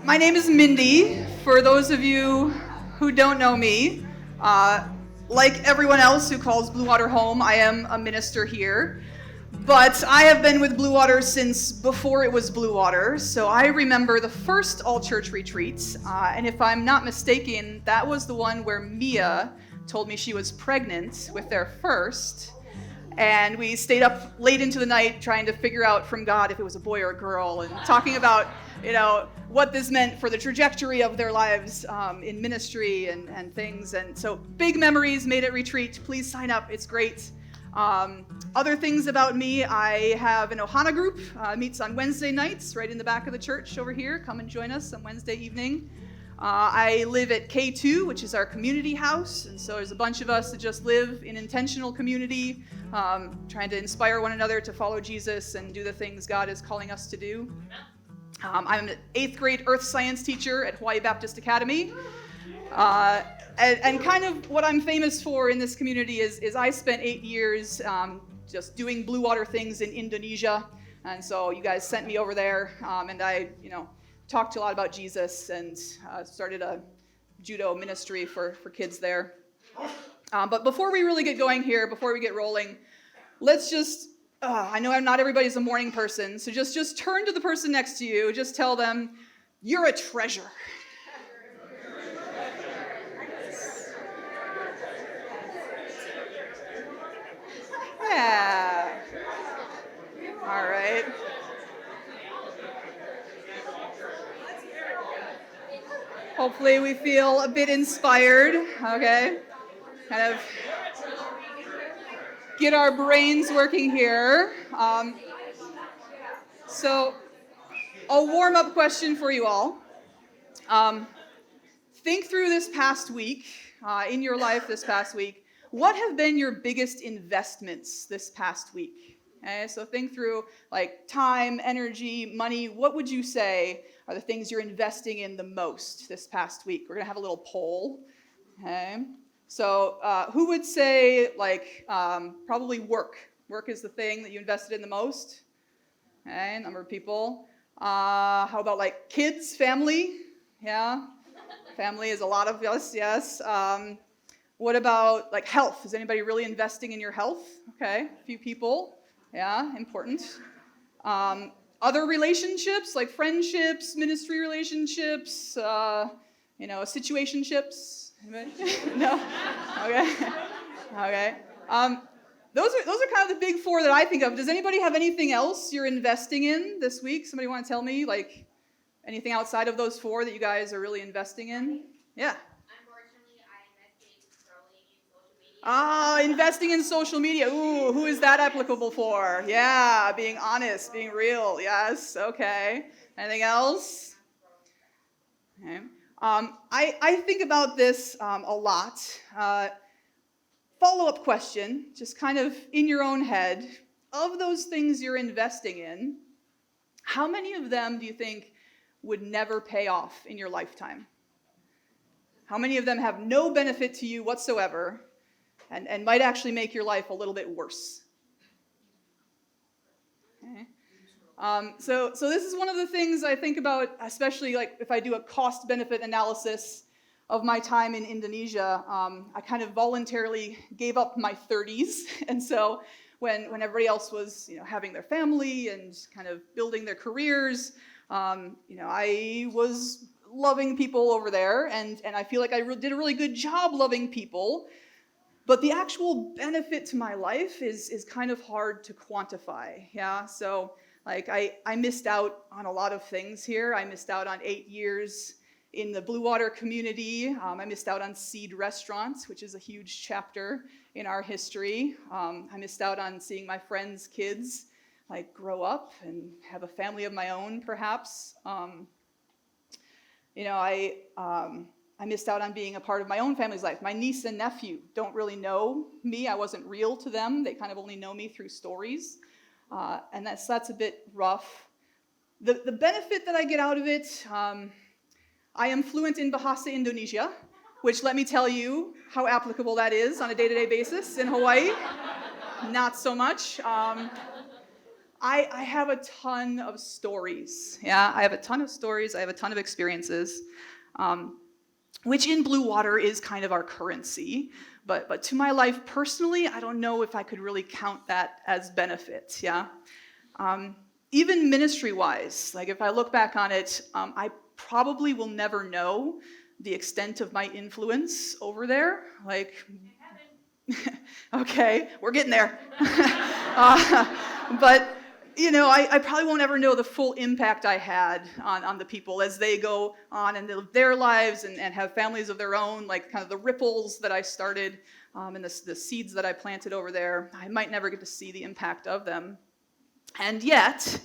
My name is Mindy. For those of you who don't know me, like everyone else who calls Bluewater home, I am a minister here. But I have been with Bluewater since before it was Bluewater, so I remember the first all-church retreat, and if I'm not mistaken, that was the one where Mia told me she was pregnant with their first, and we stayed up late into the night trying to figure out from God if it was a boy or a girl, and talking about, what this meant for the trajectory of their lives in ministry and things. And so big memories made at retreat. Please sign up. It's great. Other things about me, I have an Ohana group, meets on Wednesday nights right in the back of the church over here. Come and join us on Wednesday evening. I live at K2, which is our community house, and so there's a bunch of us that just live in intentional community, trying to inspire one another to follow Jesus and do the things God is calling us to do. I'm an 8th grade earth science teacher at Hawaii Baptist Academy. And kind of what I'm famous for in this community is I spent 8 years just doing Bluewater things in Indonesia. And so you guys sent me over there, and I, talked a lot about Jesus and started a judo ministry for kids there. But before we really get going here, before we get rolling, let's just, I know not everybody's a morning person, so just turn to the person next to you, just tell them, you're a treasure. Yeah. All right. Hopefully we feel a bit inspired, okay? Kind of get our brains working here. So a warm-up question for you all. Think through this past week, in your life this past week. What have been your biggest investments this past week? Okay, so think through like time, energy, money. What would you say are the things you're investing in the most this past week? We're going to have a little poll. Okay. So who would say probably work? Work is the thing that you invested in the most. Okay, a number of people. How about like kids, family? Yeah, family is a lot of us, yes. What about like health? Is anybody really investing in your health? Okay, a few people. Yeah, important. Other relationships, like friendships, ministry relationships, situationships. Anybody? No? Okay. Okay. Those are kind of the big four that I think of. Does anybody have anything else you're investing in this week? Somebody want to tell me, like, anything outside of those four that you guys are really investing in? Yeah. Unfortunately, I invested scrolling in social media. Investing in social media. Ooh, who is that applicable for? Yeah, being honest, being real. Yes, okay. Anything else? Okay. I think about this a lot. Follow-up question, just kind of in your own head. Of those things you're investing in, how many of them do you think would never pay off in your lifetime? How many of them have no benefit to you whatsoever and might actually make your life a little bit worse? Okay. So this is one of the things I think about, especially like if I do a cost-benefit analysis of my time in Indonesia. I kind of voluntarily gave up my 30s, and so when everybody else was having their family and kind of building their careers, I was loving people over there, and I feel like I did a really good job loving people. But the actual benefit to my life is kind of hard to quantify. Yeah, so like I missed out on a lot of things here. I missed out on 8 years in the Bluewater community. I missed out on Seed Restaurants, which is a huge chapter in our history. I missed out on seeing my friends' kids like grow up and have a family of my own, perhaps. I missed out on being a part of my own family's life. My niece and nephew don't really know me. I wasn't real to them. They kind of only know me through stories. And that's a bit rough. The benefit that I get out of it, I am fluent in Bahasa Indonesia, which let me tell you how applicable that is on a day-to-day basis in Hawaii. Not so much. I have a ton of stories. Yeah, I have a ton of stories. I have a ton of experiences, which in Bluewater is kind of our currency. But to my life personally, I don't know if I could really count that as benefit. Yeah. Even ministry-wise, like if I look back on it, I probably will never know the extent of my influence over there. Like, okay, we're getting there. But I probably won't ever know the full impact I had on the people as they go on and live their lives and have families of their own, like kind of the ripples that I started and the seeds that I planted over there. I might never get to see the impact of them. And yet,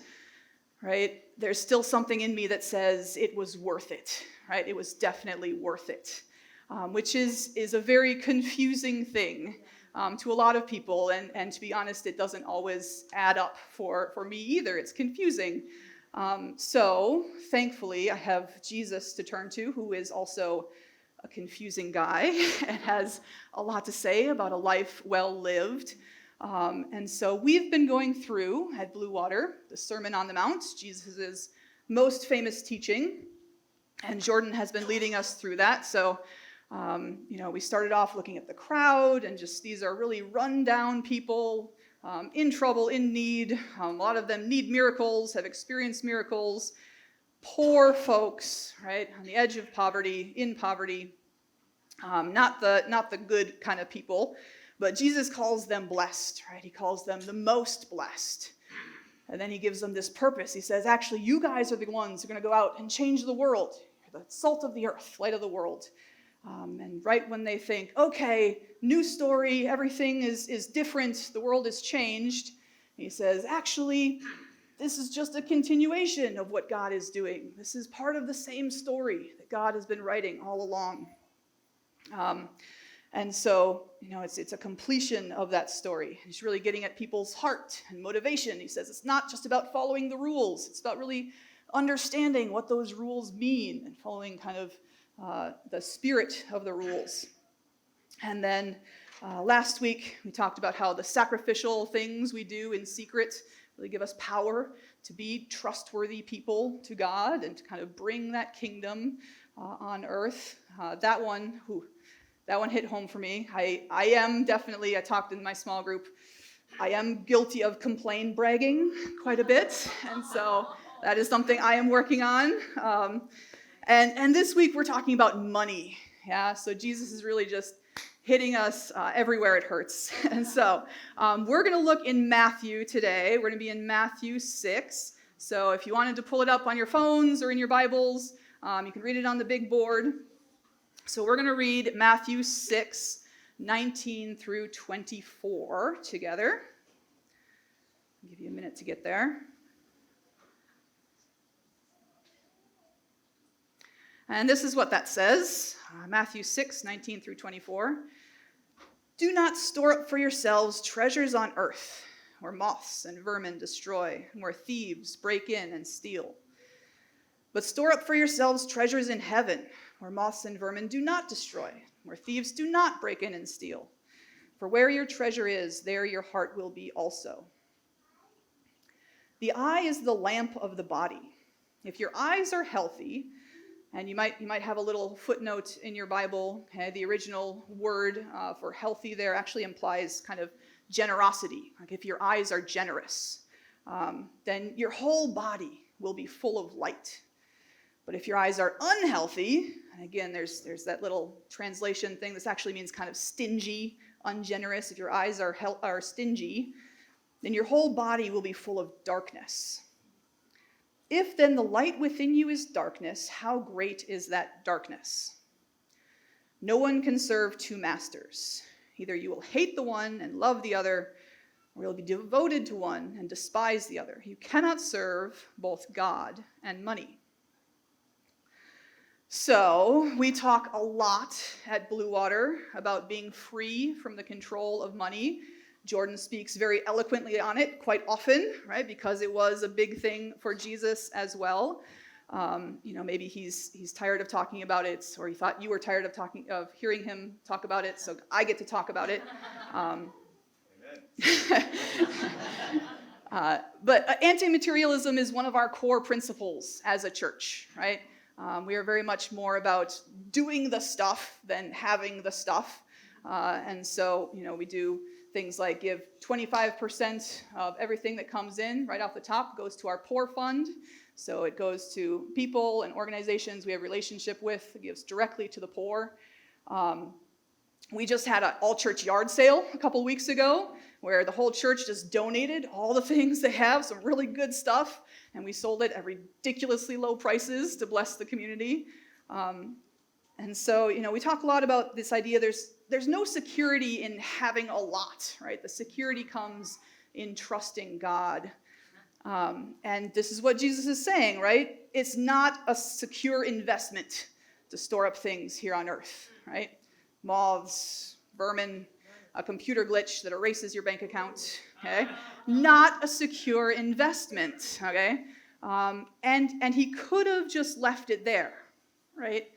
right, there's still something in me that says it was worth it, right? It was definitely worth it, which is a very confusing thing to a lot of people. And to be honest, it doesn't always add up for me either. It's confusing. So thankfully, I have Jesus to turn to, who is also a confusing guy and has a lot to say about a life well lived. And so we've been going through at Bluewater the Sermon on the Mount, Jesus' most famous teaching, and Jordan has been leading us through that. So, we started off looking at the crowd, and just these are really run-down people, in trouble, in need. A lot of them need miracles, have experienced miracles. Poor folks, right, on the edge of poverty, in poverty. Not the good kind of people. But Jesus calls them blessed, right? He calls them the most blessed. And then he gives them this purpose. He says, actually, you guys are the ones who are going to go out and change the world. You're the salt of the earth, light of the world. And right when they think, okay, new story, everything is different, the world has changed, he says, actually, this is just a continuation of what God is doing. This is part of the same story that God has been writing all along. And so, it's a completion of that story. He's really getting at people's heart and motivation. He says it's not just about following the rules. It's about really understanding what those rules mean and following kind of the spirit of the rules. And then last week, we talked about how the sacrificial things we do in secret really give us power to be trustworthy people to God and to kind of bring that kingdom on earth. That one hit home for me. I am definitely, I talked in my small group, I am guilty of complain bragging quite a bit. And so that is something I am working on. And this week we're talking about money. Yeah, so Jesus is really just hitting us everywhere it hurts. And so we're going to look in Matthew today. We're going to be in Matthew 6. So if you wanted to pull it up on your phones or in your Bibles, you can read it on the big board. So we're going to read Matthew 6, 19 through 24 together. I'll give you a minute to get there. And this is what that says, Matthew 6, 19 through 24. Do not store up for yourselves treasures on earth, where moths and vermin destroy, and where thieves break in and steal. But store up for yourselves treasures in heaven, where moths and vermin do not destroy, where thieves do not break in and steal. For where your treasure is, there your heart will be also. The eye is the lamp of the body. If your eyes are healthy, and you might have a little footnote in your Bible, okay, the original word for healthy there actually implies kind of generosity. Like if your eyes are generous, then your whole body will be full of light. But if your eyes are unhealthy, and again, there's that little translation thing. This actually means kind of stingy, ungenerous. If your eyes are stingy, then your whole body will be full of darkness. If then the light within you is darkness, how great is that darkness? No one can serve two masters. Either you will hate the one and love the other, or you'll be devoted to one and despise the other. You cannot serve both God and money. So we talk a lot at Bluewater about being free from the control of money. Jordan speaks very eloquently on it quite often, right? Because it was a big thing for Jesus as well. Maybe he's tired of talking about it, or he thought you were tired of hearing him talk about it, so I get to talk about it. But anti-materialism is one of our core principles as a church, right? We are very much more about doing the stuff than having the stuff. And so, we do things like give 25% of everything that comes in right off the top goes to our poor fund. So it goes to people and organizations we have relationship with. It gives directly to the poor. We just had an all-church yard sale a couple weeks ago where the whole church just donated all the things they have, some really good stuff, and we sold it at ridiculously low prices to bless the community. And so, we talk a lot about this idea there's no security in having a lot, right? The security comes in trusting God. And this is what Jesus is saying, right? It's not a secure investment to store up things here on earth, right? Moths, vermin, a computer glitch that erases your bank account, okay? Not a secure investment, okay? And he could have just left it there, right?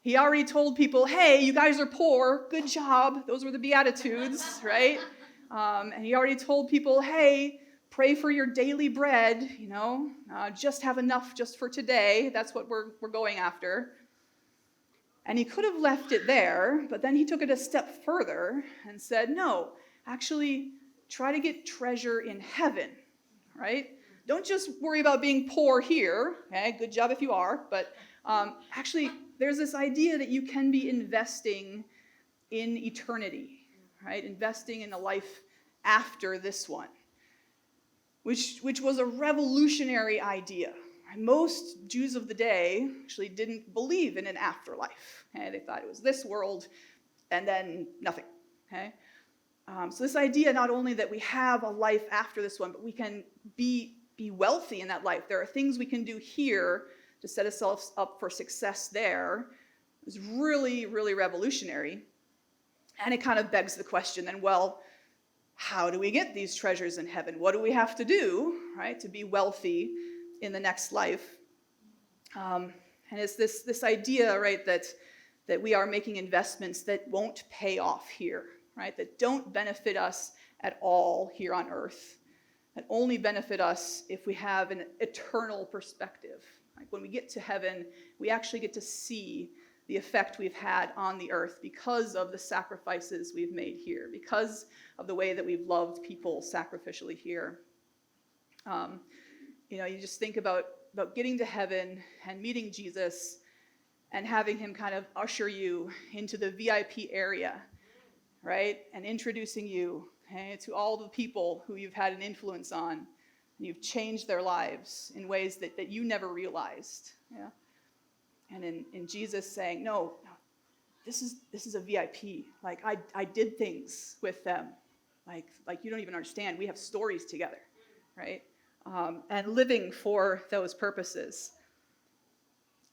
He already told people, hey, you guys are poor, good job. Those were the Beatitudes, right? And he already told people, hey, pray for your daily bread, just have enough just for today. That's what we're going after. And he could have left it there, but then he took it a step further and said, no, actually try to get treasure in heaven, right? Don't just worry about being poor here, okay? Good job if you are, but actually there's this idea that you can be investing in eternity, right? Investing in a life after this one, which was a revolutionary idea. Most Jews of the day actually didn't believe in an afterlife. Okay? They thought it was this world and then nothing. Okay? So this idea not only that we have a life after this one, but we can be wealthy in that life. There are things we can do here to set ourselves up for success there. Is really, really revolutionary. And it kind of begs the question then, well, how do we get these treasures in heaven? What do we have to do, right, to be wealthy in the next life? And it's this idea, right, that we are making investments that won't pay off here, right, that don't benefit us at all here on earth, that only benefit us if we have an eternal perspective. Like when we get to heaven, we actually get to see the effect we've had on the earth because of the sacrifices we've made here, because of the way that we've loved people sacrificially here. You just think about getting to heaven and meeting Jesus and having him kind of usher you into the VIP area, right? And introducing you, okay, to all the people who you've had an influence on. And you've changed their lives in ways that you never realized. Yeah? And in Jesus saying, no, this is a VIP. Like I did things with them. Like you don't even understand. We have stories together, right? And living for those purposes.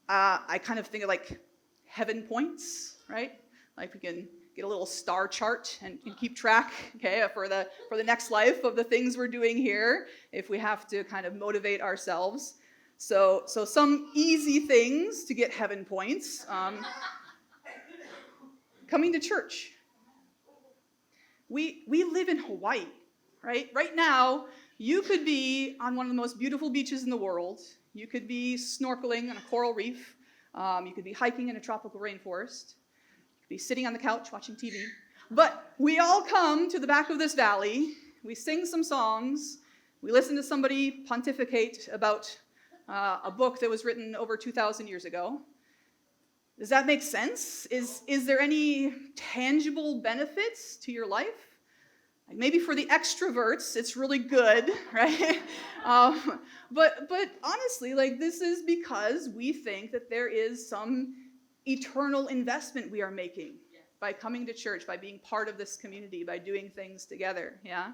I kind of think of like heaven points, right? Like we can get a little star chart and keep track, okay, for the next life of the things we're doing here, if we have to kind of motivate ourselves. So some easy things to get heaven points. Coming to church. We live in Hawaii, right? Right now, you could be on one of the most beautiful beaches in the world. You could be snorkeling on a coral reef. You could be hiking in a tropical rainforest. You could be sitting on the couch watching TV. But we all come to the back of this valley. We sing some songs. We listen to somebody pontificate about a book that was written over 2,000 years ago. Does that make sense? Is there any tangible benefits to your life? Like maybe for the extroverts, it's really good, right? But honestly, like this is because we think that there is some eternal investment we are making by coming to church, by being part of this community, by doing things together. Yeah.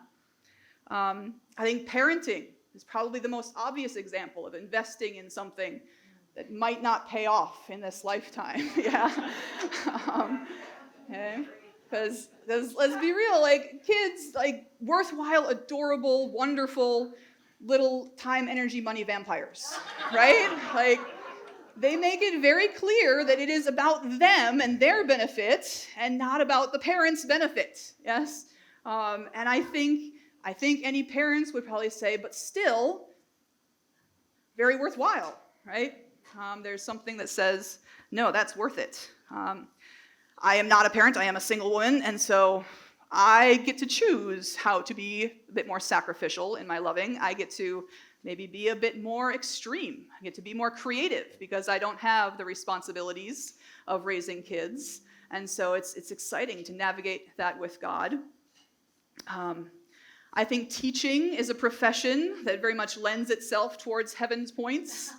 I think parenting is probably the most obvious example of investing in something that might not pay off in this lifetime. Yeah. Okay. Because let's be real, like kids, like worthwhile, adorable, wonderful, little time, energy, money vampires, right? Like they make it very clear that it is about them and their benefit and not about the parents' benefit. Yes. And I think I think any parents would probably say, but still, very worthwhile, right? There's something that says, no, that's worth it. I am not a parent, I am a single woman, and so I get to choose how to be a bit more sacrificial in my loving. I get to maybe be a bit more extreme. I get to be more creative because I don't have the responsibilities of raising kids. And so it's exciting to navigate that with God. I think teaching is a profession that very much lends itself towards heaven's points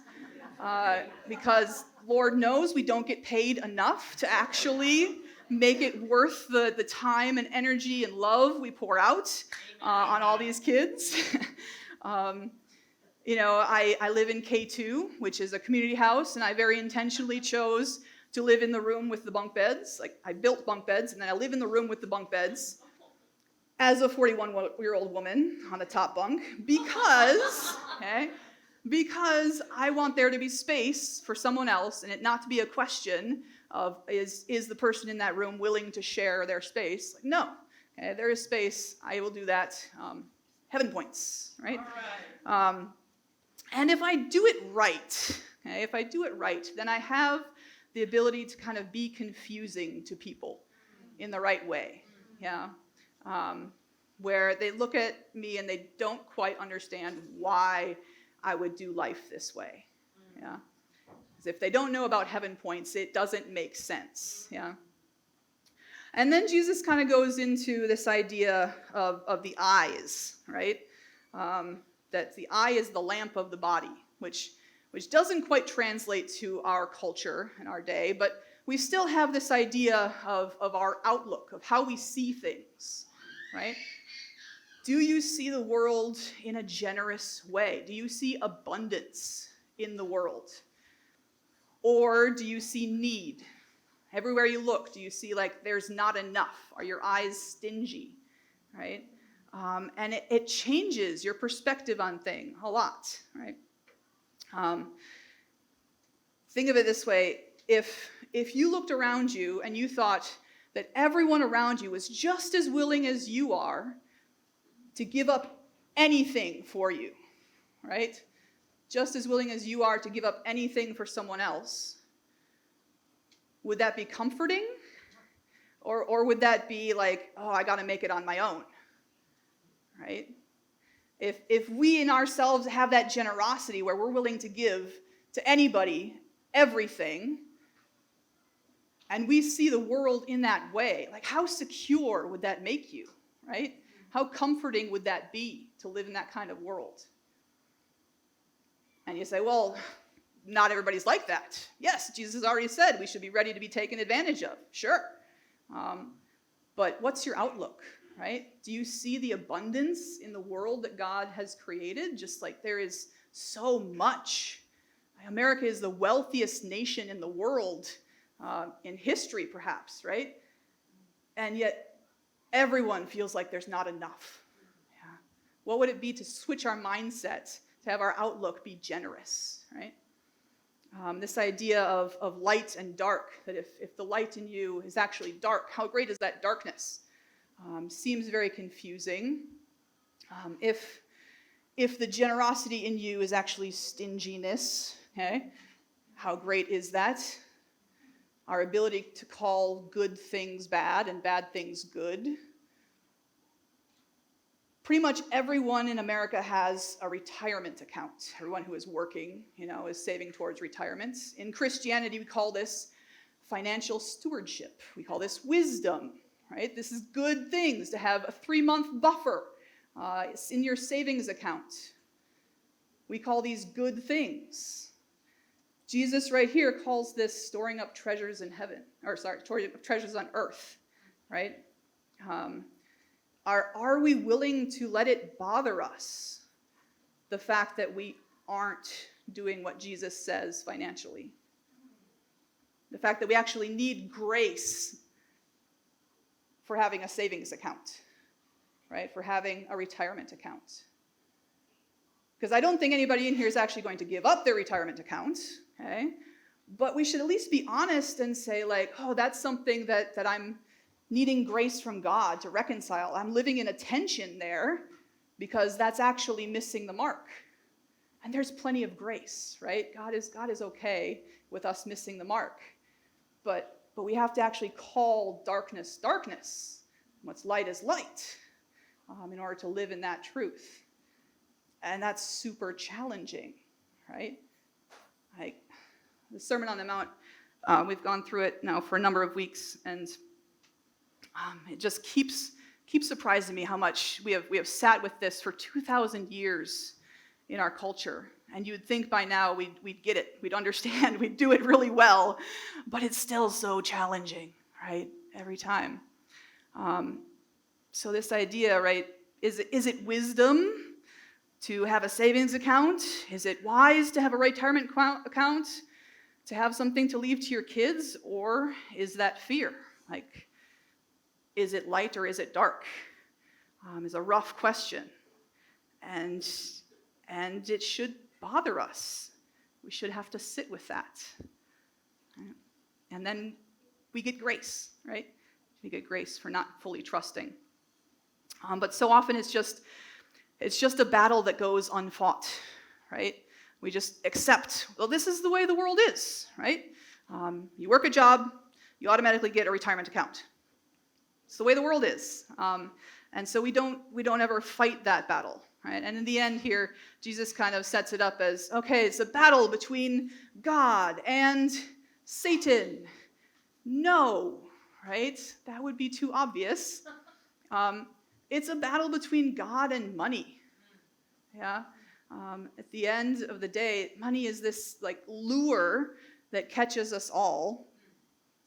because Lord knows we don't get paid enough to actually make it worth the time and energy and love we pour out on all these kids. I live in K2, which is a community house, and I very intentionally chose to live in the room with the bunk beds. Like, I built bunk beds, and then I live in the room with the bunk beds as a 41-year-old woman on the top bunk because I want there to be space for someone else and it not to be a question of is the person in that room willing to share their space? Like, no, there is space. I will do that. Heaven points, right? All right. And if I do it right, then I have the ability to kind of be confusing to people in the right way. Yeah. Where they look at me and they don't quite understand why I would do life this way. Yeah. Because if they don't know about heaven points, it doesn't make sense. Yeah. And then Jesus kind of goes into this idea of the eyes, right? That the eye is the lamp of the body, which doesn't quite translate to our culture and our day, but we still have this idea of our outlook, of how we see things, right? Do you see the world in a generous way? Do you see abundance in the world? Or do you see need? Everywhere you look, do you see like there's not enough? Are your eyes stingy, right? And it changes your perspective on things a lot, right? Think of it this way. If you looked around you and you thought that everyone around you was just as willing as you are to give up anything for you, right? Just as willing as you are to give up anything for someone else, would that be comforting? Or would that be like, oh, I got to make it on my own, right? If we in ourselves have that generosity where we're willing to give to anybody everything, and we see the world in that way, like how secure would that make you, right? How comforting would that be to live in that kind of world? And you say, well, not everybody's like that. Yes, Jesus has already said we should be ready to be taken advantage of. Sure. But what's your outlook, right? Do you see the abundance in the world that God has created? Just like there is so much. America is the wealthiest nation in the world, in history perhaps, right? And yet everyone feels like there's not enough. Yeah. What would it be to switch our mindset, to have our outlook be generous, right? This idea of light and dark, that if the light in you is actually dark, how great is that darkness? Seems very confusing. If the generosity in you is actually stinginess, okay, how great is that? Our ability to call good things bad and bad things good. Pretty much everyone in America has a retirement account. Everyone who is working, is saving towards retirement. In Christianity, we call this financial stewardship. We call this wisdom, right? This is good things to have a 3-month buffer. It's in your savings account. We call these good things. Jesus right here calls this storing up treasures in heaven, storing up treasures on earth, right? Are we willing to let it bother us, the fact that we aren't doing what Jesus says financially? The fact that we actually need grace for having a savings account, right? For having a retirement account. Because I don't think anybody in here is actually going to give up their retirement account, okay? But we should at least be honest and say like, oh, that's something that I'm needing grace from God to reconcile. I'm living in a tension there. because that's actually missing the mark. And there's plenty of grace, right? God is okay with us missing the mark. But we have to actually call darkness, darkness. What's light is light, in order to live in that truth. And that's super challenging, right? The Sermon on the Mount, we've gone through it now for a number of weeks, and it just keeps surprising me how much we have sat with this for 2,000 years in our culture. And you'd think by now we'd get it, we'd understand, we'd do it really well, but it's still so challenging, right? Every time. So this idea, right, is it wisdom to have a savings account? Is it wise to have a retirement account? To have something to leave to your kids? Or is that fear? Like, is it light or is it dark? Is a rough question. And it should bother us. We should have to sit with that. And then we get grace, right? We get grace for not fully trusting. But so often it's just a battle that goes unfought, right? We just accept, well, this is the way the world is, right? You work a job, you automatically get a retirement account. It's the way the world is. And so we don't ever fight that battle, right? And in the end here, Jesus kind of sets it up as, okay, it's a battle between God and Satan. No, right? That would be too obvious. It's a battle between God and money. Yeah. At the end of the day, money is this like lure that catches us all,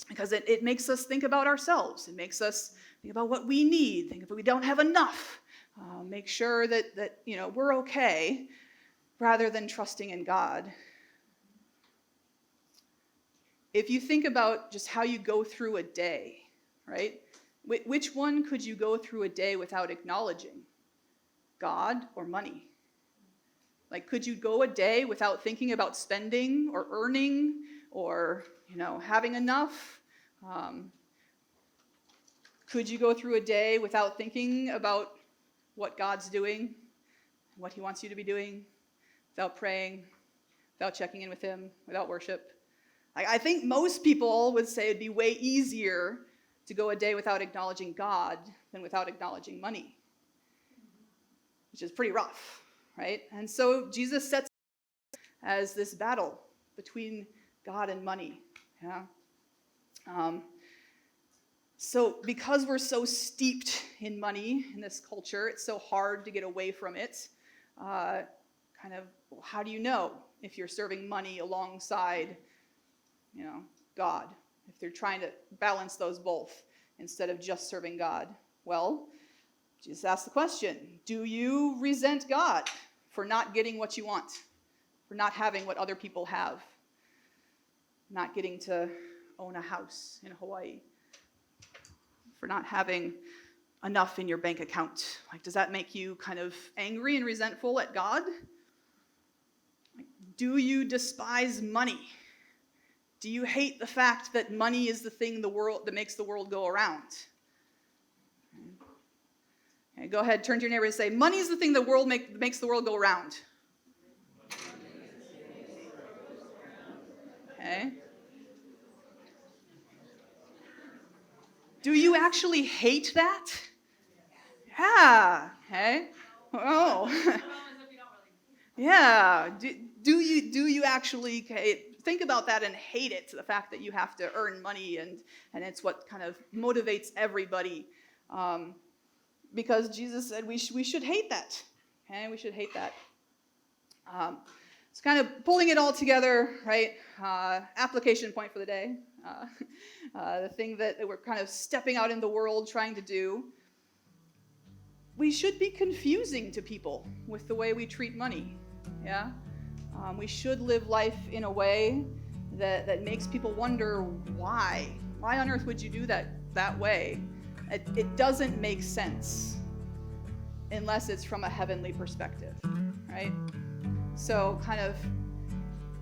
because it makes us think about ourselves. It makes us think about what we need. Think if we don't have enough. Make sure that we're okay, rather than trusting in God. If you think about just how you go through a day, right? Which one could you go through a day without acknowledging? God or money? Like, could you go a day without thinking about spending or earning or, having enough? Could you go through a day without thinking about what God's doing, what he wants you to be doing, without praying, without checking in with him, without worship? I think most people would say it'd be way easier to go a day without acknowledging God than without acknowledging money, which is pretty rough, right? And so Jesus sets as this battle between God and money. Yeah. So because we're so steeped in money in this culture, it's so hard to get away from it. How do you know if you're serving money alongside, God? If they're trying to balance those both instead of just serving God? Well, Jesus asked the question, do you resent God for not getting what you want, for not having what other people have, not getting to own a house in Hawaii, for not having enough in your bank account? Like, does that make you kind of angry and resentful at God? Like, do you despise money? Do you hate the fact that money is the thing that makes the world go around? Okay, go ahead, turn to your neighbor and say, money is the thing that makes the world go around. Okay. Do you actually hate that? Yeah. Okay. Oh. Yeah. Do you actually think about that and hate it, the fact that you have to earn money and it's what kind of motivates everybody? Because Jesus said we should hate that. Okay, we should hate that. It's kind of pulling it all together, right? Application point for the day. The thing that we're kind of stepping out in the world trying to do. We should be confusing to people with the way we treat money. Yeah? We should live life in a way that makes people wonder why. Why on earth would you do that way? It doesn't make sense unless it's from a heavenly perspective, right? So kind of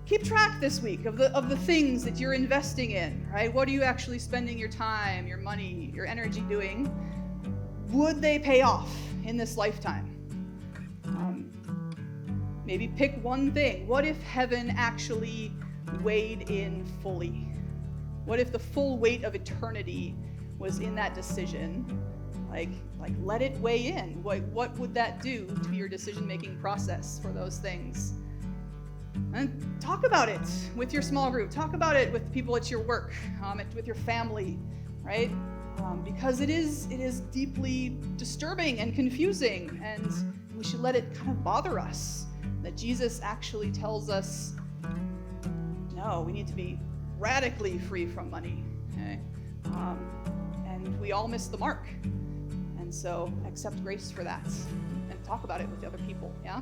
keep track this week of the things that you're investing in, right? What are you actually spending your time, your money, your energy doing? Would they pay off in this lifetime? Maybe pick one thing. What if heaven actually weighed in fully? What if the full weight of eternity was in that decision? Like let it weigh in. What would that do to your decision-making process for those things? And talk about it with your small group. Talk about it with people at your work, with your family, right? Because it is deeply disturbing and confusing, and we should let it kind of bother us that Jesus actually tells us, no, we need to be radically free from money. Okay? And we all miss the mark. And so accept grace for that and talk about it with other people, yeah?